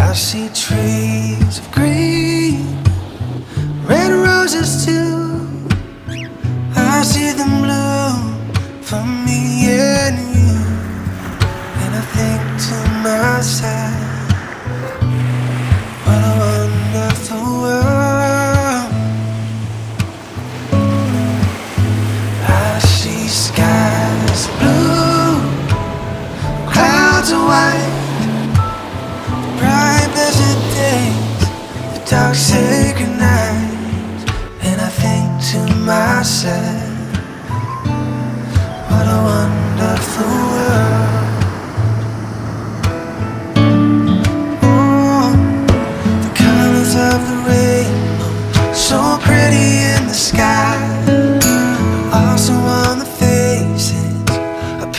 I see trees of green, red roses too. I see them bloom for me and you. And I think to myself, what a wonderful world. I see skies blue, clouds are white, bright blessed days, the dark sacred nights. And I think to myself, what a wonderful world.